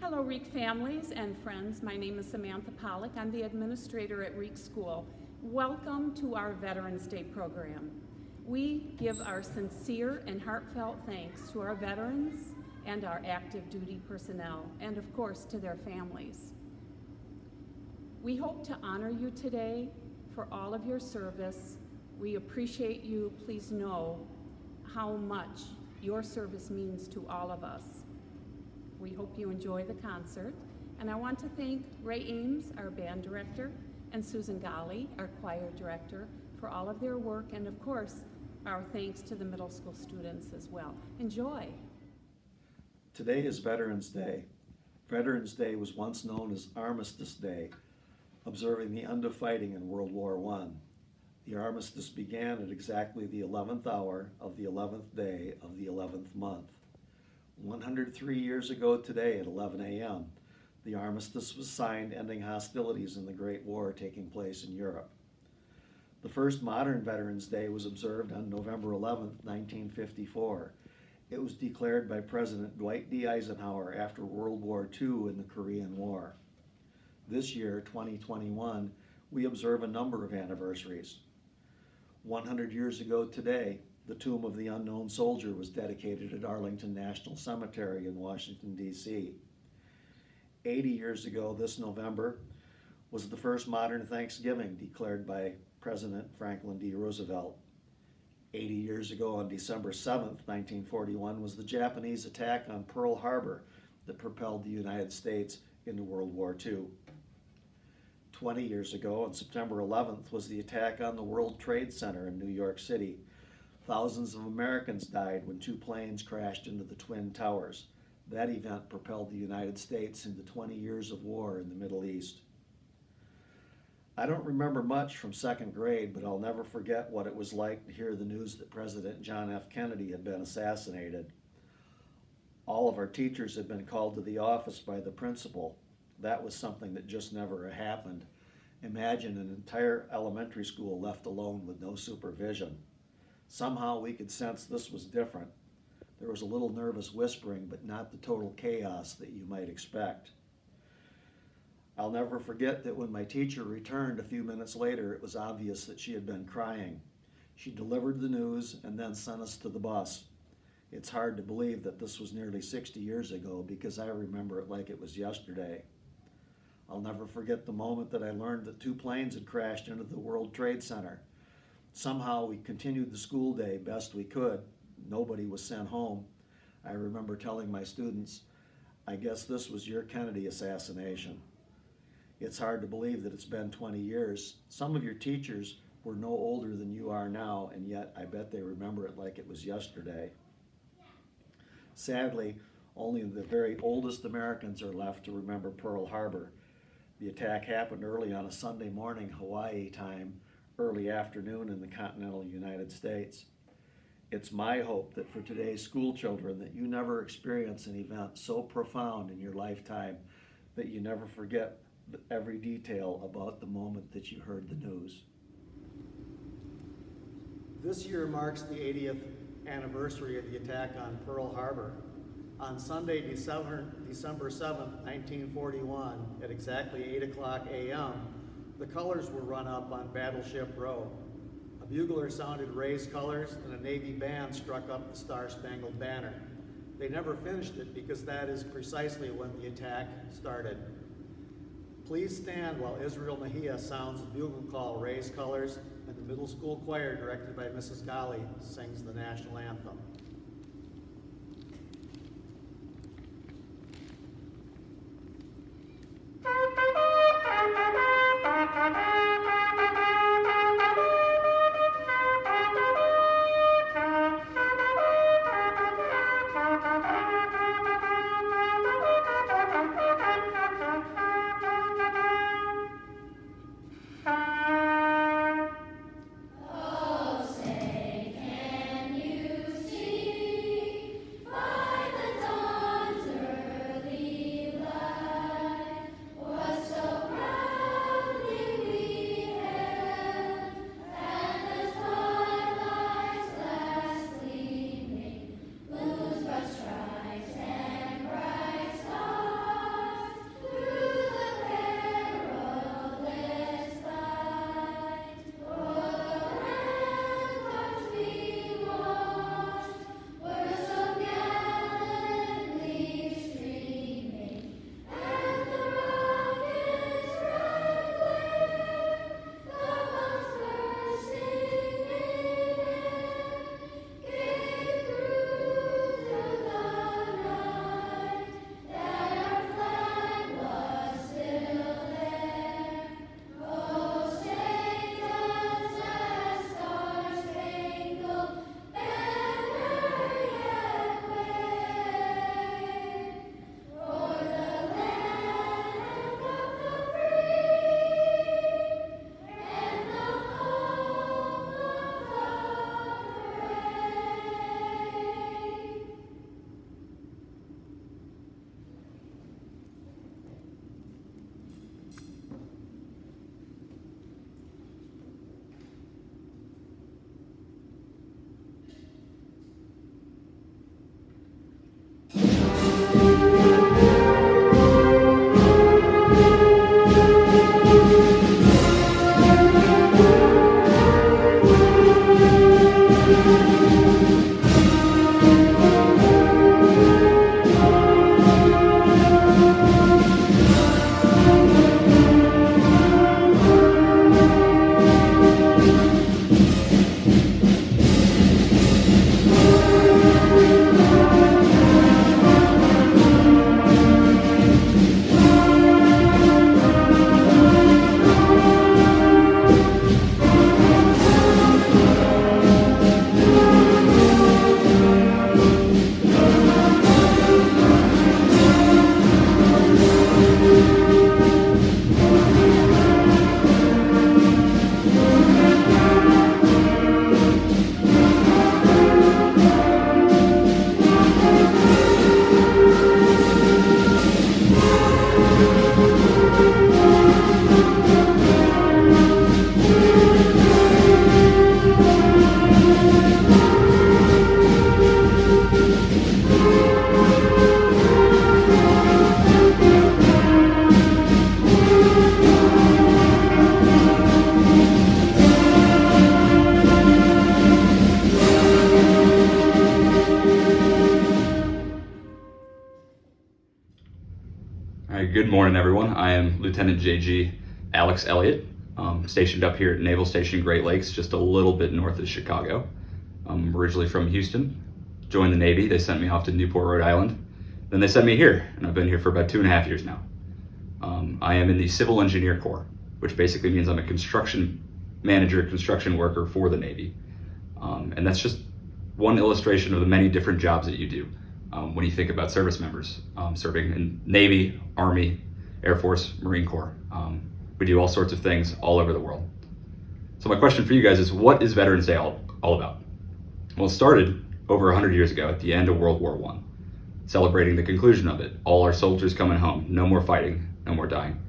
Hello, Reek families and friends. My name is Samantha Pollock. I'm the administrator at Reek School. Welcome to our Veterans Day program. We give our sincere and heartfelt thanks to our veterans and our active duty personnel, and of course to their families. We hope to honor you today for all of your service. We appreciate you. Please know how much your service means to all of us. We hope you enjoy the concert. And I want to thank Ray Ames, our band director, and Susan Golly, our choir director, for all of their work, and of course, our thanks to the middle school students as well. Enjoy. Today is Veterans Day. Veterans Day was once known as Armistice Day, observing the end of fighting in World War I. The armistice began at exactly the 11th hour of the 11th day of the 11th month. 103 years ago today at 11 a.m., the armistice was signed, ending hostilities in the Great War taking place in Europe. The first modern Veterans Day was observed on November 11, 1954. It was declared by President Dwight D. Eisenhower after World War II in the Korean War. This year, 2021, we observe a number of anniversaries. 100 years ago today, the Tomb of the Unknown Soldier was dedicated at Arlington National Cemetery in Washington, D.C. 80 years ago this November was the first modern Thanksgiving declared by President Franklin D. Roosevelt. 80 years ago on December 7, 1941, was the Japanese attack on Pearl Harbor that propelled the United States into World War II. 20 years ago on September 11th was the attack on the World Trade Center in New York City. Thousands of Americans died when two planes crashed into the Twin Towers. That event propelled the United States into 20 years of war in the Middle East. I don't remember much from second grade, but I'll never forget what it was like to hear the news that President John F. Kennedy had been assassinated. All of our teachers had been called to the office by the principal. That was something that just never happened. Imagine an entire elementary school left alone with no supervision. Somehow we could sense this was different. There was a little nervous whispering, but not the total chaos that you might expect. I'll never forget that when my teacher returned a few minutes later, it was obvious that she had been crying. She delivered the news and then sent us to the bus. It's hard to believe that this was nearly 60 years ago because I remember it like it was yesterday. I'll never forget the moment that I learned that two planes had crashed into the World Trade Center. Somehow we continued the school day best we could. Nobody was sent home. I remember telling my students, I guess this was your Kennedy assassination. It's hard to believe that it's been 20 years. Some of your teachers were no older than you are now, and yet I bet they remember it like it was yesterday. Sadly, only the very oldest Americans are left to remember Pearl Harbor. The attack happened early on a Sunday morning, Hawaii time, early afternoon in the continental United States. It's my hope that for today's school children that you never experience an event so profound in your lifetime that you never forget every detail about the moment that you heard the news. This year marks the 80th anniversary of the attack on Pearl Harbor. On Sunday, December 7th, 1941, at exactly 8 o'clock a.m., the colors were run up on Battleship Row. A bugler sounded Ray's colors and a Navy band struck up the Star-Spangled Banner. They never finished it because that is precisely when the attack started. Please stand while Israel Mejia sounds the bugle call Ray's colors and the middle school choir directed by Mrs. Golly sings the national anthem. Oh, say, can you see Good morning, everyone. I am Lieutenant JG Alex Elliott, stationed up here at Naval Station Great Lakes, just a little bit north of Chicago. I'm originally from Houston, joined the Navy. They sent me off to Newport, Rhode Island. Then they sent me here, and I've been here for about 2.5 years now. I am in the Civil Engineer Corps, which basically means I'm a construction manager, construction worker for the Navy. And that's just one illustration of the many different jobs that you do when you think about service members serving in Navy, Army, Air Force, Marine Corps. We do all sorts of things all over the world. So my question for you guys is, what is Veterans Day all about? Well, it started over 100 years ago at the end of World War I, celebrating the conclusion of it. All our soldiers coming home, no more fighting, no more dying.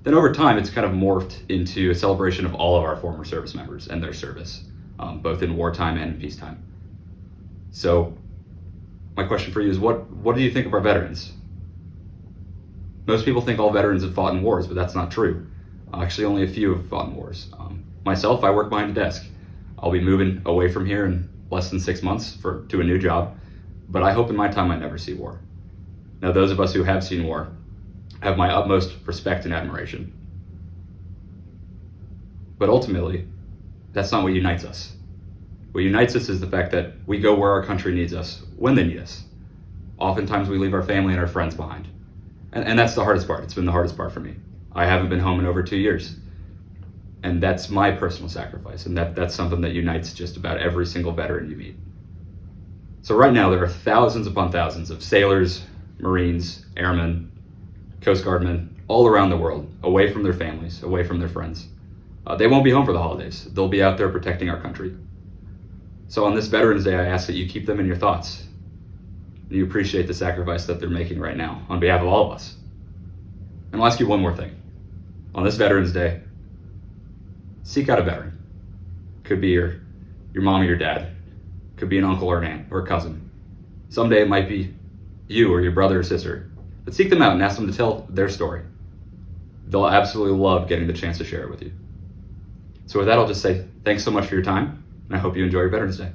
Then over time, it's kind of morphed into a celebration of all of our former service members and their service, both in wartime and in peacetime. So my question for you is, what do you think of our veterans? Most people think all veterans have fought in wars, but that's not true. Actually, only a few have fought in wars. Myself, I work behind a desk. I'll be moving away from here in less than 6 months to a new job, but I hope in my time I never see war. Now, those of us who have seen war have my utmost respect and admiration. But ultimately, that's not what unites us. What unites us is the fact that we go where our country needs us, when they need us. Oftentimes we leave our family and our friends behind. And that's the hardest part. It's been the hardest part for me. I haven't been home in over 2 years. And that's my personal sacrifice. And that's something that unites just about every single veteran you meet. So right now, there are thousands upon thousands of sailors, Marines, airmen, Coast Guardmen, all around the world, away from their families, away from their friends. They won't be home for the holidays. They'll be out there protecting our country. So on this Veterans Day, I ask that you keep them in your thoughts. And you appreciate the sacrifice that they're making right now on behalf of all of us. And I'll ask you one more thing. On this Veterans Day, seek out a veteran. Could be your mom or your dad. Could be an uncle or an aunt or a cousin. Someday it might be you or your brother or sister. But seek them out and ask them to tell their story. They'll absolutely love getting the chance to share it with you. So with that, I'll just say thanks so much for your time, and I hope you enjoy your Veterans Day.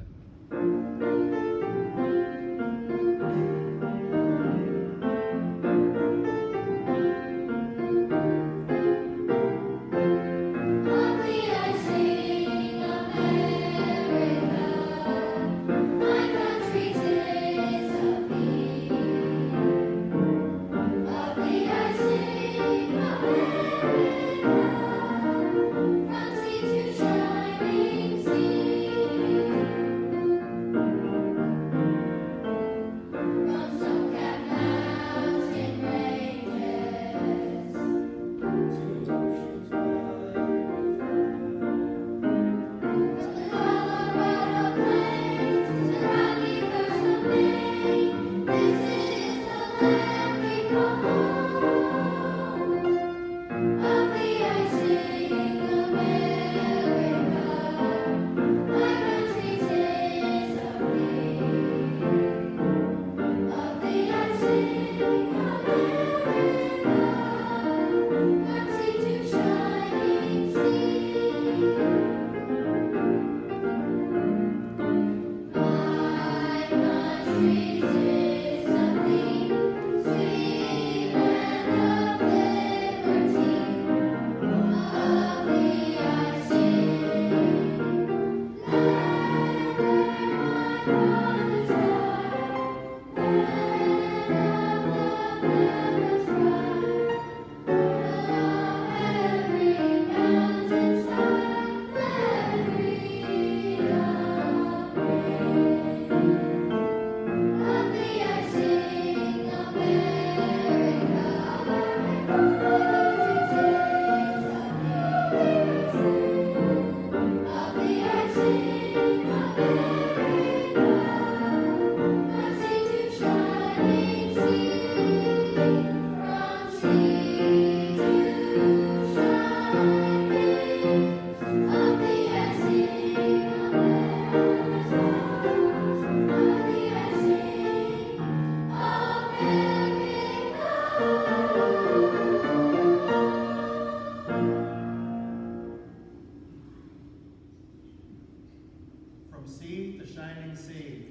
From sea to shining sea.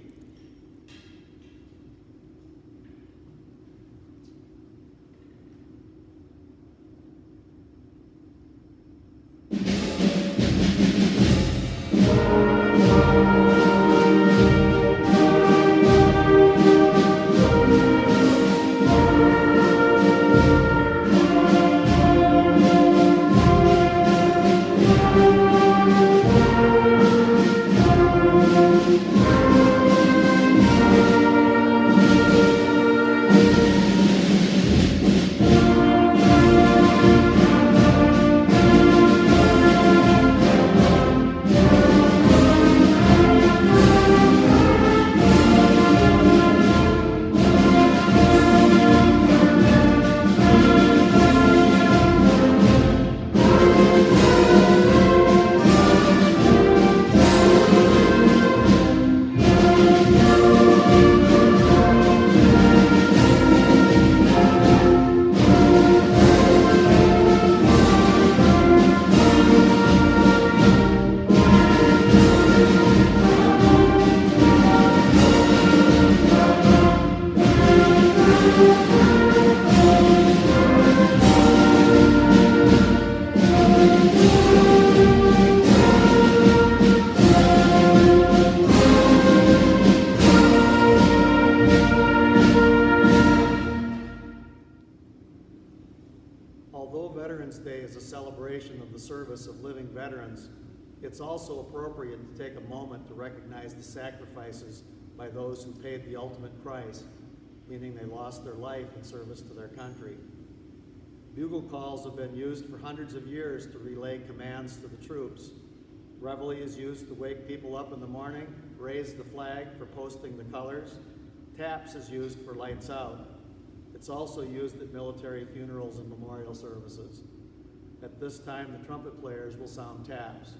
Although Veterans Day is a celebration of the service of living veterans, it's also appropriate to take a moment to recognize the sacrifices by those who paid the ultimate price, meaning they lost their life in service to their country. Bugle calls have been used for hundreds of years to relay commands to the troops. Reveille is used to wake people up in the morning, raise the flag for posting the colors. Taps is used for lights out. It's also used at military funerals and memorial services. At this time, the trumpet players will sound taps.